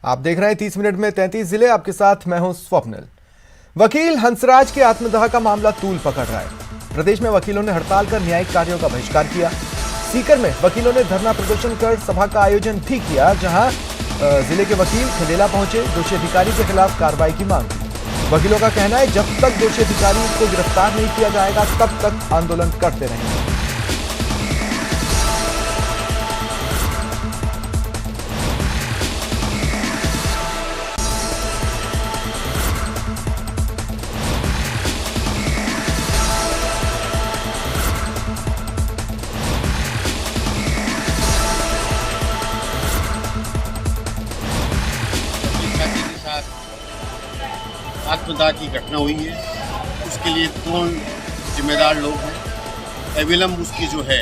आप देख रहे हैं 30 मिनट में 33 जिले। आपके साथ मैं हूं स्वप्निल। वकील हंसराज के आत्मदाह का मामला तूल पकड़ रहा है। प्रदेश में वकीलों ने हड़ताल कर न्यायिक कार्यों का बहिष्कार किया। सीकर में वकीलों ने धरना प्रदर्शन कर सभा का आयोजन भी किया, जहां जिले के वकील खंडेला पहुंचे, दोषी अधिकारी के खिलाफ कार्रवाई की मांग की। वकीलों का कहना है, जब तक दोषी अधिकारी को गिरफ्तार नहीं किया जाएगा तब तक आंदोलन करते रहेंगे। आत्मदाह की घटना हुई है, उसके लिए कौन जिम्मेदार लोग हैं, अविलंब उसकी जो है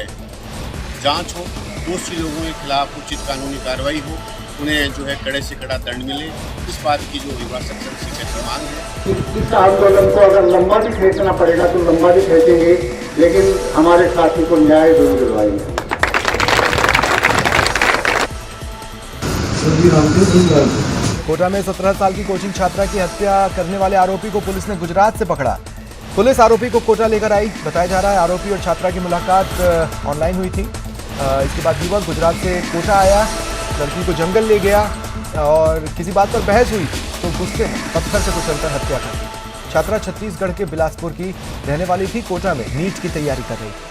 जांच हो, दोषी लोगों के खिलाफ उचित कानूनी कार्रवाई हो, उन्हें जो है कड़े से कड़ा दंड मिले, इस बात की जो युवा सेक्शन सीकर की मांग है। इस आंदोलन को अगर लंबा भी खींचना पड़ेगा तो लंबा भी खींचेंगे, लेकिन हमारे साथी को न्याय जरूर दिलवाएंगे। कोटा में 17 साल की कोचिंग छात्रा की हत्या करने वाले आरोपी को पुलिस ने गुजरात से पकड़ा। पुलिस आरोपी को कोटा लेकर आई। बताया जा रहा है आरोपी और छात्रा की मुलाकात ऑनलाइन हुई थी। इसके बाद युवक गुजरात से कोटा आया, लड़की को जंगल ले गया और किसी बात पर बहस हुई तो गुस्से में पत्थर से कुचलकर हत्या कर दी। छात्रा छत्तीसगढ़ के बिलासपुर की रहने वाली थी। कोटा में नीट की तैयारी कर रही थी।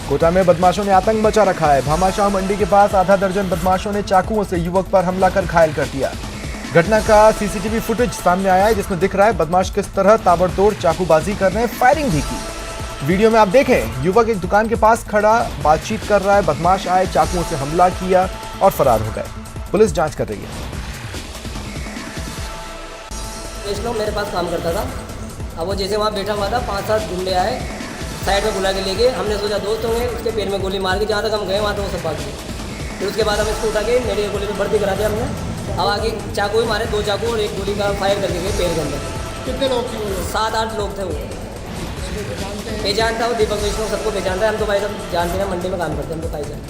कोटा में बदमाशों ने आतंक मचा रखा है। भामाशाह मंडी के पास आधा दर्जन बदमाशों ने चाकुओं से युवक पर हमला कर घायल कर दिया। घटना का सीसीटीवी फुटेज सामने आया है, जिसमें दिख रहा है बदमाश किस तरह ताबड़तोड़ चाकूबाजी कर रहे हैं, फायरिंग भी की। वीडियो में आप देखें, युवक एक दुकान के पास खड़ा बातचीत कर रहा है। बदमाश आए, चाकुओं से हमला किया और फरार हो गए। पुलिस जांच कर रही है। मेरे पास काम करता था। अब वो जैसे वहाँ बैठा हुआ था, 5-7 गुंडे आए, साइड में बुला के ले गए। हमने सोचा दोस्त होंगे, उसके पैर में गोली मार के जहाँ तक हम गए वहाँ तो वो सब भाग गए। फिर उसके बाद हम इसको उठा के मेरी गोली में भर्ती करा दिया हमने। अब आगे चाकू ही मारे, 2 चाकू और 1 गोली का फायर करके गए पैर के अंदर। कितने लोग थे वो? 7-8 लोग थे वो। पहचानता हो दीपक विष्णु, सबको पहचानता है। हम तो भाई सब जानते हैं, मंडी में काम करते हैं हम तो भाई साहब।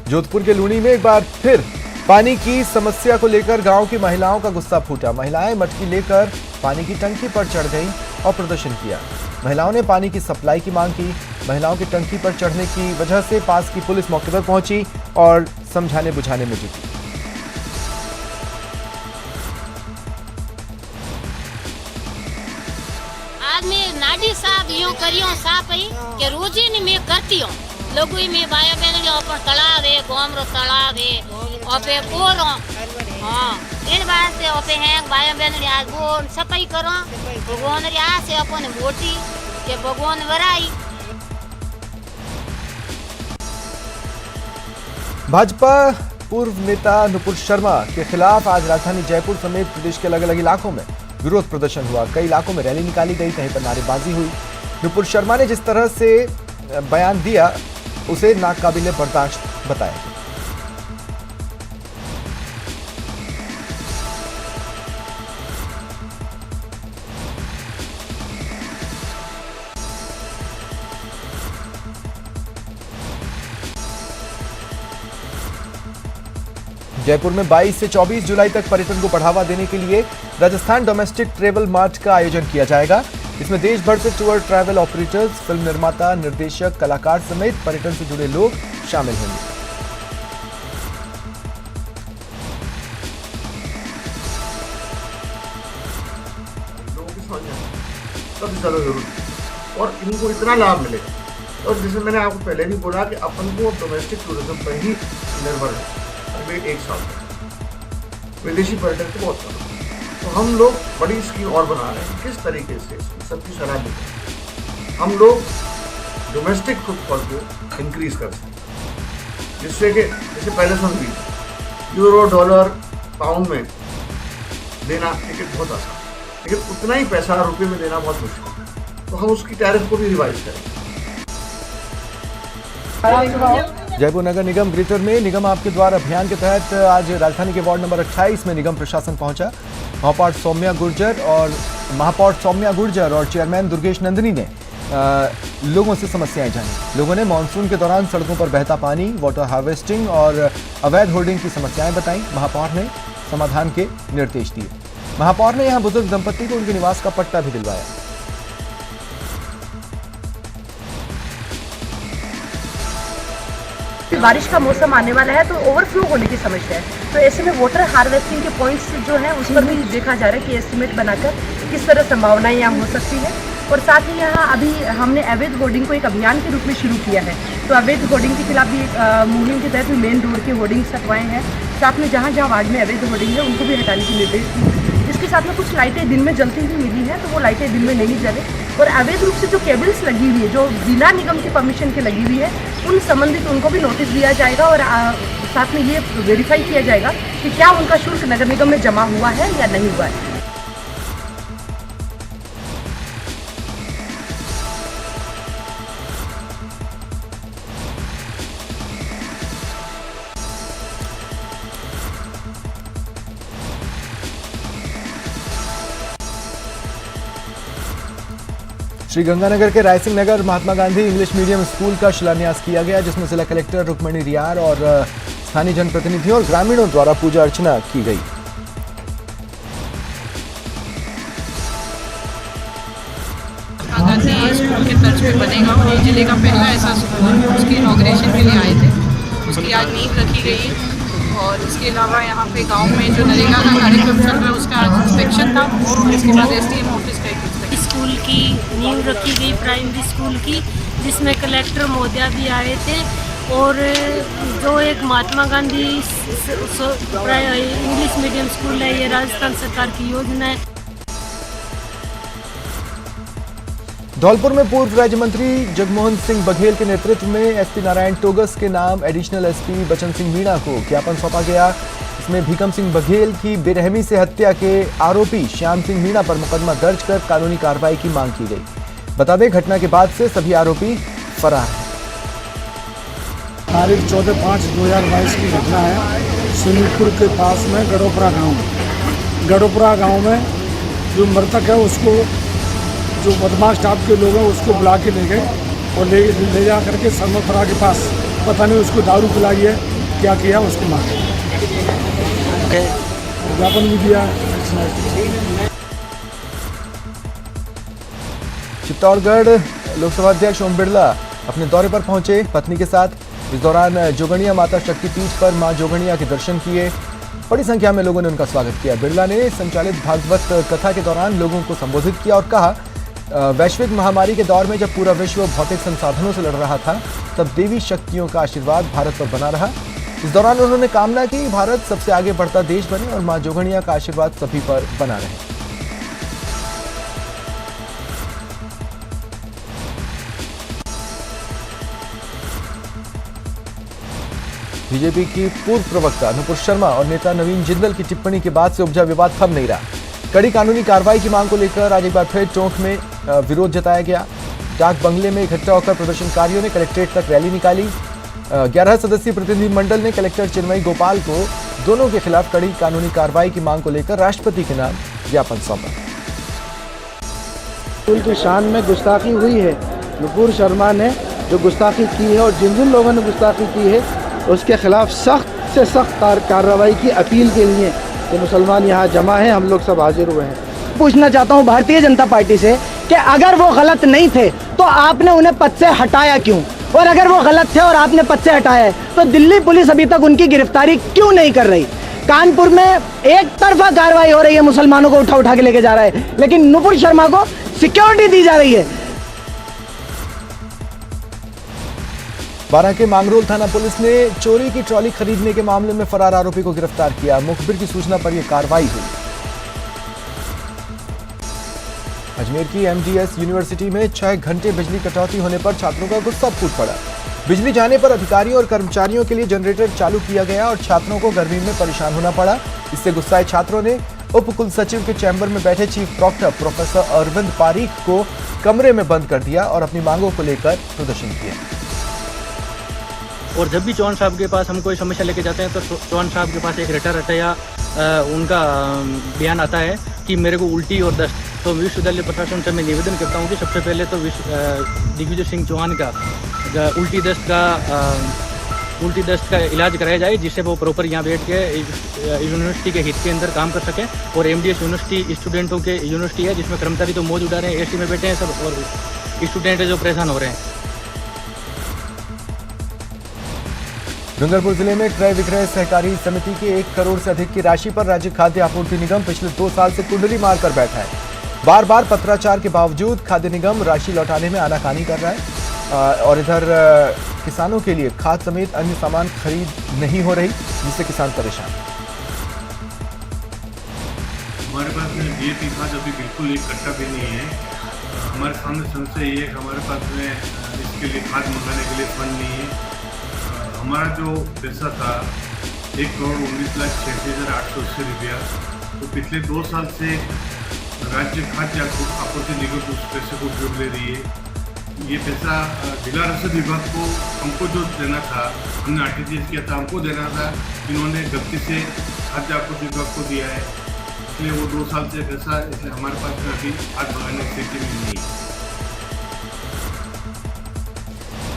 जोधपुर के लूनी में एक बार फिर पानी की समस्या को लेकर गांव की महिलाओं का गुस्सा फूटा। महिलाएं मटकी लेकर पानी की टंकी पर चढ़ गईं और प्रदर्शन किया। महिलाओं ने पानी की सप्लाई की मांग की। महिलाओं की टंकी पर चढ़ने की वजह से पास की पुलिस मौके पर पहुंची और समझाने बुझाने में जुटी। आज मैं नाडी साहब यूं करियो साफ ही के रोजी ने मैं करती हूं। लोगों में बाया बेंगली ऊपर तालाब है, गोमरो तालाब है, ओपे पोरो। हां इन बात से ओपे है बाया बेंगली आज वो सफाई करो। भगवान री आ से अपन मोटी के भगवान वराई। भाजपा पूर्व नेता नुपुर शर्मा के खिलाफ आज राजधानी जयपुर समेत प्रदेश के अलग अलग इलाकों में विरोध प्रदर्शन हुआ। कई इलाकों में रैली निकाली गई, कहीं पर नारेबाजी हुई। नुपुर शर्मा ने जिस तरह से बयान दिया उसे नाकाबिले बर्दाश्त बताया। जयपुर में 22 से 24 जुलाई तक पर्यटन को बढ़ावा देने के लिए राजस्थान डोमेस्टिक ट्रेवल मार्ट का आयोजन किया जाएगा। इसमें देश भर से टूर ट्रैवल ऑपरेटर्स, फिल्म निर्माता, निर्देशक, कलाकार समेत पर्यटन से जुड़े लोग शामिल होंगे। सबसे ज्यादा जरूरी और इनको इतना लाभ मिलेगा। और जैसे मैंने आपको पहले भी बोला कि अपन को डोमेस्टिक टूरिज्म पर ही निर्भर है। अभी 1 साल विदेशी पर्यटन को बहुत कम। तो हम लोग बड़ी स्कीम और बना रहे हैं, किस तरीके से सबकी सलाह देते हम लोग डोमेस्टिक फुटफॉल को इंक्रीज कर सकते, जिससे कि जैसे पहले सुन यूरो, डॉलर, पाउंड में देना टिकट बहुत आसान, लेकिन उतना ही पैसा रुपये में देना बहुत मुश्किल। तो हम उसकी टैरिफ को भी रिवाइज करें। जयपुर नगर निगम ग्रेटर में निगम आपके द्वार अभियान के तहत आज राजधानी के वार्ड नंबर 28 में निगम प्रशासन पहुंचा। महापौर सौम्या गुर्जर और चेयरमैन दुर्गेश नंदनी ने लोगों से समस्याएं जानी। लोगों ने मानसून के दौरान सड़कों पर बहता पानी, वाटर हार्वेस्टिंग और अवैध होर्डिंग की समस्याएं बताई। महापौर ने समाधान के निर्देश दिए। महापौर ने यहां बुजुर्ग दंपत्ति को उनके निवास का पट्टा भी दिलवाया। बारिश का मौसम आने वाला है तो ओवरफ्लो होने की समस्या है, तो ऐसे में वाटर हार्वेस्टिंग के पॉइंट्स जो है उस पर भी देखा जा रहा है कि एस्टिमेट बनाकर किस तरह संभावनाएं यहाँ हो सकती है। और साथ ही यहाँ अभी हमने अवैध होर्डिंग को एक अभियान के रूप में शुरू किया है, तो अवैध होर्डिंग के खिलाफ भी एक मुहिम के तहत मेन रोड के होर्डिंग्स हटवाए हैं। साथ में जहाँ जहाँ वार्ड में अवैध होर्डिंग है उनको भी हटाने के निर्देश दिए। इसके साथ में कुछ लाइटें दिन में जलती हुई मिली हैं, तो वो लाइटें दिन में नहीं जले। और अवैध रूप से जो केबल्स लगी हुई है, जो बिना निगम के परमिशन के लगी हुई है, उन संबंधित उनको भी नोटिस दिया जाएगा और साथ में ये वेरीफाई किया जाएगा कि क्या उनका शुल्क नगर निगम में जमा हुआ है या नहीं हुआ है। श्री गंगानगर के रायसिंह नगर Mahatma Gandhi English medium school का शिलान्यास किया गया, जिसमें जिला कलेक्टर रुक्मणी रियार और स्थानीय जनप्रतिनिधियों और ग्रामीणों द्वारा पूजा अर्चना की गई। महात्मा गांधी स्कूल के तर्ज पे बनेगा और ये जिले का पहला ऐसा स्कूल, उसकी इनॉग्रेशन के लिए आए थे, उसकी आज नींव रखी गई है। और इसके अलावा यहाँ पे गांव में जो नरेगा का कार्यक्रम चल रहा है उसका आज इंस्पेक्शन था, इसके बाद SDM ऑफिस का एक स्कूल की नींव रखी गई, प्राइमरी स्कूल की, जिसमें कलेक्टर महोदया भी आए थे। और जो एक Mahatma Gandhi English medium school है, ये राजस्थान सरकार की योजना है। धौलपुर में पूर्व राज्य मंत्री जगमोहन सिंह बघेल के नेतृत्व में SP नारायण टोगस के नाम एडिशनल SP बचन सिंह मीणा को ज्ञापन सौंपा गया। इसमें भीकम सिंह बघेल की बेरहमी से हत्या के आरोपी श्याम सिंह मीणा पर मुकदमा दर्ज कर कानूनी कार्रवाई की मांग की गई। बता दें, घटना के बाद से सभी आरोपी फरार हैं। तारीख 14/5/2022 की घटना है। सुनीलपुर के पास में गड़ोपुरा गांव में जो मृतक है उसको जो बदमाश टाइप के लोग हैं उसको बुला के ले गए और ले जा करके सरमथरा के पास पता नहीं उसको दारू पिलाई है, क्या किया, उसको मार ज्ञापन भी दिया। चित्तौड़गढ़ लोकसभा अध्यक्ष ओम बिरला अपने दौरे पर पहुंचे पत्नी के साथ। इस दौरान जोगणिया माता शक्तिपीठ पर मां जोगणिया के दर्शन किए। बड़ी संख्या में लोगों ने उनका स्वागत किया। बिरला ने संचालित भागवत कथा के दौरान लोगों को संबोधित किया और कहा, वैश्विक महामारी के दौर में जब पूरा विश्व भौतिक संसाधनों से लड़ रहा था, तब देवी शक्तियों का आशीर्वाद भारत पर बना रहा। इस दौरान उन्होंने कामना की भारत सबसे आगे बढ़ता देश बने और मां जोगणिया का आशीर्वाद सभी पर बना रहे। बीजेपी की पूर्व प्रवक्ता नुपुर शर्मा और नेता नवीन जिंदल की टिप्पणी के बाद से उपजा विवाद थम नहीं रहा। कड़ी कानूनी कार्रवाई की मांग को लेकर आज एक बार फिर टोंक में विरोध जताया गया। डाक बंगले में इकट्ठा होकर प्रदर्शनकारियों ने कलेक्ट्रेट तक रैली निकाली। 11 सदस्यीय प्रतिनिधिमंडल ने कलेक्टर चिन्मयी गोपाल को दोनों के खिलाफ कड़ी कानूनी कार्रवाई की मांग को लेकर राष्ट्रपति के नाम ज्ञापन सौंपा। स्कूल की शान में गुस्ताखी हुई है। नुपुर शर्मा ने जो गुस्ताखी की है और जिन जिन लोगों ने गुस्ताखी की है उसके खिलाफ सख्त से सख्त कार्रवाई की अपील के लिए कि मुसलमान यहाँ जमा हैं, हम लोग सब हाजिर हुए हैं। पूछना चाहता हूँ भारतीय जनता पार्टी से कि अगर वो गलत नहीं थे तो आपने उन्हें पद से हटाया क्यों, और अगर वो गलत थे और आपने पद से हटाया है तो दिल्ली पुलिस अभी तक उनकी गिरफ्तारी क्यों नहीं कर रही। कानपुर में एक तरफा कार्रवाई हो रही है, मुसलमानों को उठा उठा के लेके जा रहा है, लेकिन नुपुर शर्मा को सिक्योरिटी दी जा रही है। बारां के मांगरोल थाना पुलिस ने चोरी की ट्रॉली खरीदने के मामले में फरार आरोपी को गिरफ्तार किया। मुखबिर की सूचना पर यह कार्रवाई हुई। अजमेर की MDS यूनिवर्सिटी में 6 घंटे बिजली कटौती होने पर छात्रों का गुस्सा फूट पड़ा। बिजली जाने पर अधिकारियों और कर्मचारियों के लिए जनरेटर चालू किया गया और छात्रों को गर्मी में परेशान होना पड़ा। इससे गुस्साए छात्रों ने उप कुलसचिव के चैम्बर में बैठे chief proctor professor Arvind Parikh को कमरे में बंद कर दिया और अपनी मांगों को लेकर प्रदर्शन किया। और जब भी चौहान साहब के पास हम कोई समस्या लेके जाते हैं तो चौहान साहब के पास एक लेटर रहता है या उनका बयान आता है कि मेरे को उल्टी और दस्त। तो विश्वविद्यालय प्रशासन से मैं निवेदन करता हूँ कि सबसे पहले तो दिग्विजय सिंह चौहान का उल्टी दस्त का इलाज कराया जाए, जिससे वो प्रॉपर यहाँ बैठ के यूनिवर्सिटी के हित के अंदर काम कर सकें। और MDS यूनिवर्सिटी स्टूडेंटों के यूनिवर्सिटी है, जिसमें कर्मचारी तो मौज उड़ा रहे हैं, AC में बैठे हैं सब, और स्टूडेंट है जो परेशान हो रहे हैं। डूंगरपुर जिले में क्रय विक्रय सहकारी समिति की 1 करोड़ से अधिक की राशि पर राज्य खाद्य आपूर्ति निगम पिछले 2 साल से कुंडली मारकर बैठा है। बार बार पत्राचार के बावजूद खाद्य निगम राशि लौटाने में आनाकानी कर रहा है, और इधर किसानों के लिए खाद समेत अन्य सामान खरीद नहीं हो रही, जिससे किसान परेशान। हमारे पास में DAP खाद अभी बिल्कुल एक कट्टा भी नहीं है। हमारे सामने समस्या ये है कि हमारे पास में इसके लिए खाद मंगाने के लिए फंड नहीं है। हमारा जो पैसा था 1,19,86,880 रुपया, तो पिछले 2 साल से राज्य खाद्य आपूर्ति निगम उस पैसे को उपयोग ले रही है। ये पैसा जिला रसद विभाग को हमको जो देना था, हमने RTGS किया था, हमको देना था, इन्होंने गलती से खाद्य आपूर्ति विभाग को दिया है, इसलिए वो 2 साल से पैसा, इसलिए हमारे पास में अभी खाद मंगाने की स्थिति में नहीं है।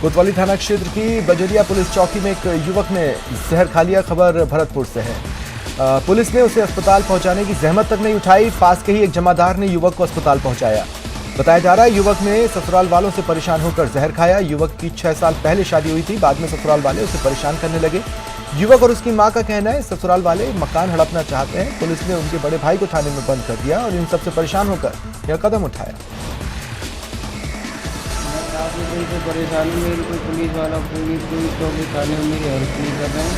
कोतवाली थाना क्षेत्र की बजरिया पुलिस चौकी में एक युवक ने जहर खा लिया। खबर भरतपुर से है। पुलिस ने उसे अस्पताल पहुंचाने की जहमत तक नहीं उठाई। पास के ही एक जमादार ने युवक को अस्पताल पहुंचाया। बताया जा रहा है युवक ने ससुराल वालों से परेशान होकर जहर खाया। युवक की 6 साल पहले शादी हुई थी, बाद में ससुराल वाले उसे परेशान करने लगे। युवक और उसकी मां का कहना है ससुराल वाले मकान हड़पना चाहते हैं। पुलिस ने उनके बड़े भाई को थाने में बंद कर दिया और इन सबसे परेशान होकर यह कदम उठाया। परेशानी मेरी कोई पुलिस वाला पुलिस चौकी थाने में मेरी हेल्प नहीं कर रहे हैं,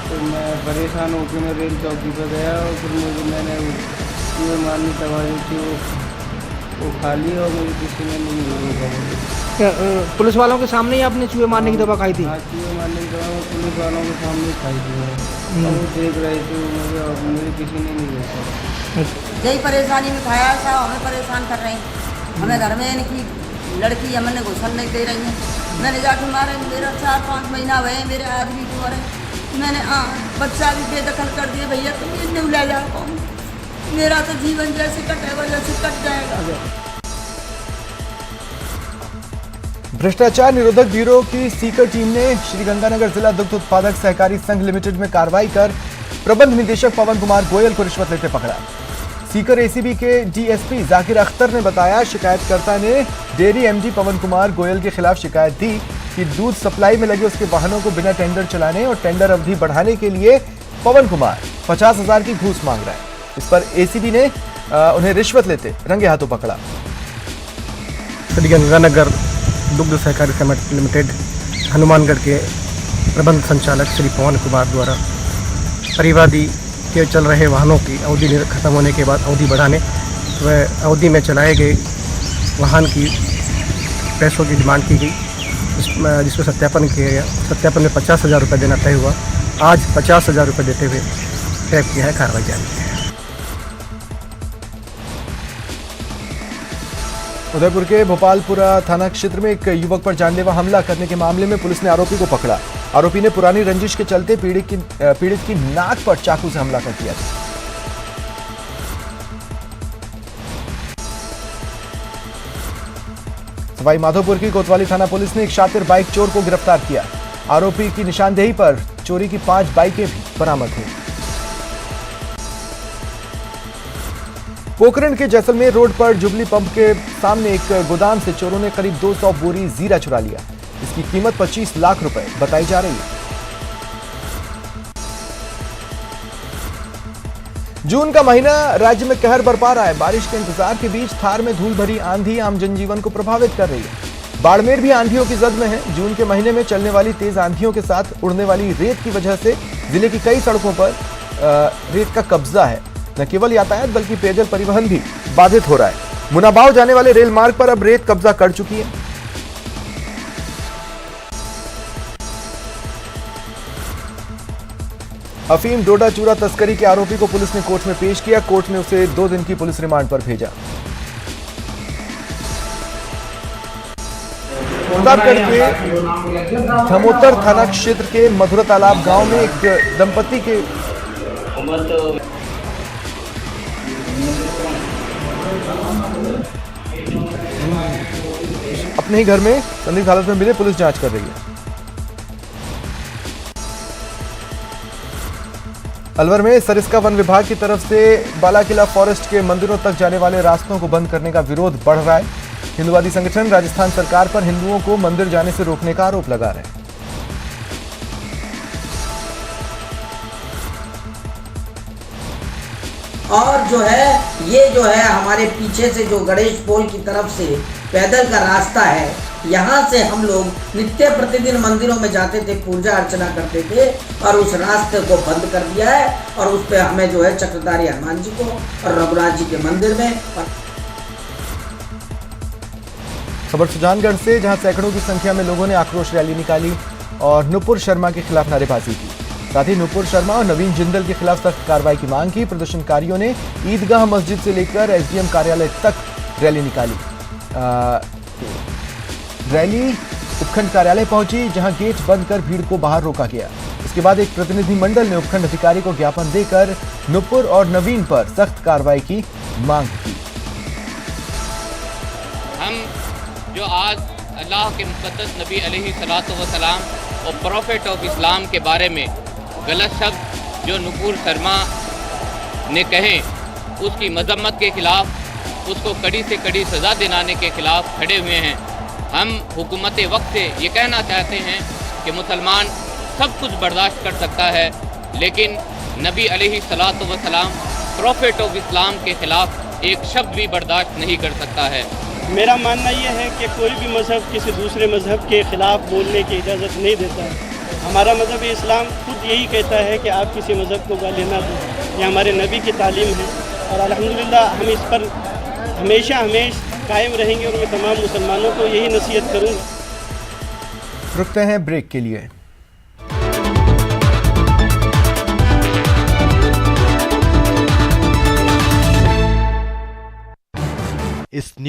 तो मैं परेशान होकर मैं रेल चौकी पर गया और फिर मुझे मैंने चूहे मारने दवाई थी वो खा ली और मुझे किसी ने नहीं रोका। पुलिस वालों के सामने ही आपने चूहे मारने की दवा खाई थी? हाँ, चूहे मारने की दवा पुलिस वालों के सामने ही खाई थी। वो देख रहे थे मुझे और मुझे किसी ने नहीं रोका। यही परेशानी में खाया था, हमें परेशान कर रहे हैं। हमें घर में इनकी लड़की हमने घुसन नहीं दे रही है। मैंने जाके मारे, मेरा 4-5 महीना हुए, मेरे आदमी को मरे, मैंने बच्चा भी बेदखल कर दिया। भैया तुम इन्हें ले जाओ, मेरा तो जीवन जैसे कटेगा जैसे कट जाएगा। भ्रष्टाचार निरोधक ब्यूरो की सीकर टीम ने श्रीगंगानगर जिला दुग्ध उत्पादक सहकारी संघ लिमिटेड में कार्रवाई कर प्रबंध निदेशक पवन कुमार गोयल को रिश्वत लेते पकड़ा। सीकर ACB के DSP जाकिर अख्तर ने बताया शिकायतकर्ता ने डेयरी MD पवन कुमार गोयल के खिलाफ शिकायत दी कि दूध सप्लाई में लगे उसके वाहनों को बिना टेंडर चलाने और टेंडर अवधि बढ़ाने के लिए पवन कुमार 50,000 की घूस मांग रहा है। इस पर ACB ने उन्हें रिश्वत लेते रंगे हाथों पकड़ा। श्रीगंगानगर दुग्ध सहकारी संघ लिमिटेड हनुमानगढ़ के प्रबंध संचालक श्री पवन कुमार द्वारा परिवादी के चल रहे वाहनों की अवधि खत्म होने के बाद अवधि बढ़ाने व अवधि में चलाए गए वाहन की पैसों की डिमांड की गई, जिसमें सत्यापन किया गया। सत्यापन में 50,000 रुपये देना तय हुआ। आज 50,000 रुपये देते हुए ट्रैप किया है, कार्रवाई जारी है। उदयपुर के भोपालपुरा थाना क्षेत्र में एक युवक पर जानलेवा हमला करने के मामले में पुलिस ने आरोपी को पकड़ा। आरोपी ने पुरानी रंजिश के चलते पीड़ित की नाक पर चाकू से हमला कर दिया था। सवाई माधोपुर की कोतवाली थाना पुलिस ने एक शातिर बाइक चोर को गिरफ्तार किया। आरोपी की निशानदेही पर चोरी की 5 बाइकें भी बरामद हुई। पोखरण के जैसलमेर रोड पर जुबली पंप के सामने एक गोदाम से चोरों ने करीब 200 बोरी जीरा चुरा लिया। इसकी कीमत 25 लाख रुपए बताई जा रही है। जून का महीना राज्य में कहर बरपा रहा है। बारिश के इंतजार के बीच थार में धूल भरी आंधी आम जनजीवन को प्रभावित कर रही है। बाड़मेर भी आंधियों की जद में है। जून के महीने में चलने वाली तेज आंधियों के साथ उड़ने वाली रेत की वजह से जिले की कई सड़कों पर रेत का कब्जा है। न केवल यातायात बल्कि पेयजल परिवहन भी बाधित हो रहा है। मुनाबाव जाने वाले रेल मार्ग पर अब रेत कब्जा कर चुकी है। अफीम डोडा चूरा तस्करी के आरोपी को पुलिस ने कोर्ट में पेश किया। कोर्ट ने उसे 2 दिन की पुलिस रिमांड पर भेजा। प्रतापगढ़ के धमोतर थाना क्षेत्र के मधुरा तालाब गांव में एक दंपति के अपने ही घर में संदिग्ध हालत में मिले, पुलिस जांच कर रही है। अलवर में सरिस्का वन विभाग की तरफ से बालाकिला फॉरेस्ट के मंदिरों तक जाने वाले रास्तों को बंद करने का विरोध बढ़ रहा है। हिंदुवादी संगठन राजस्थान सरकार पर हिंदुओं को मंदिर जाने से रोकने का आरोप लगा रहे हैं। और ये जो है हमारे पीछे से जो गणेश पोल की तरफ से पैदल का रास्ता है, यहाँ से हम लोग नित्य प्रतिदिन मंदिरों में जाते थे, पूजा अर्चना करते थे और उस रास्ते को बंद कर दिया है। और उस पे हमें जो है चक्रधारी हनुमान जी को और रघुनाथ जी के मंदिर में। खबर सुजानगढ़ से, जहां सैकड़ों की संख्या में लोगों ने आक्रोश रैली निकाली और नुपुर शर्मा के खिलाफ नारेबाजी की। साथ ही नुपुर शर्मा और नवीन जिंदल के खिलाफ सख्त कार्रवाई की मांग की। प्रदर्शनकारियों ने ईदगाह मस्जिद से लेकर एसडीएम कार्यालय तक रैली निकाली। रैली उपखंड कार्यालय पहुंची, जहां गेट बंद कर भीड़ को बाहर रोका गया। इसके बाद एक प्रतिनिधिमंडल ने उपखंड अधिकारी को ज्ञापन देकर नुपुर और नवीन पर सख्त कार्रवाई की मांग की। हम जो आज अल्लाह के मुक़द्दस नबी अलैहिस्सलातु वस्सलाम और प्रॉफिट ऑफ इस्लाम के बारे में गलत शब्द जो नुपुर शर्मा ने कहे, उसकी मजम्मत के खिलाफ, उसको कड़ी से कड़ी सज़ा दिलाने के खिलाफ खड़े हुए हैं। हम हुकूमत वक्त से ये कहना चाहते हैं कि मुसलमान सब कुछ बर्दाश्त कर सकता है, लेकिन नबी अलैहिस्सलातु वस्सलाम प्रॉफिट ऑफ इस्लाम के ख़िलाफ़ एक शब्द भी बर्दाश्त नहीं कर सकता है। मेरा मानना ये है कि कोई भी मज़हब किसी दूसरे मज़हब के ख़िलाफ़ बोलने की इजाज़त नहीं देता है। हमारा मज़हब इस्लाम खुद यही कहता है कि आप किसी मज़हब को गाली ना दो। ये हमारे नबी की तालीम है और अल्हम्दुलिल्लाह हम इस पर हमेशा कायम रहेंगे और मैं तमाम मुसलमानों को यही नसीहत करूँगा। रुकते हैं ब्रेक के लिए। इस न्यूज़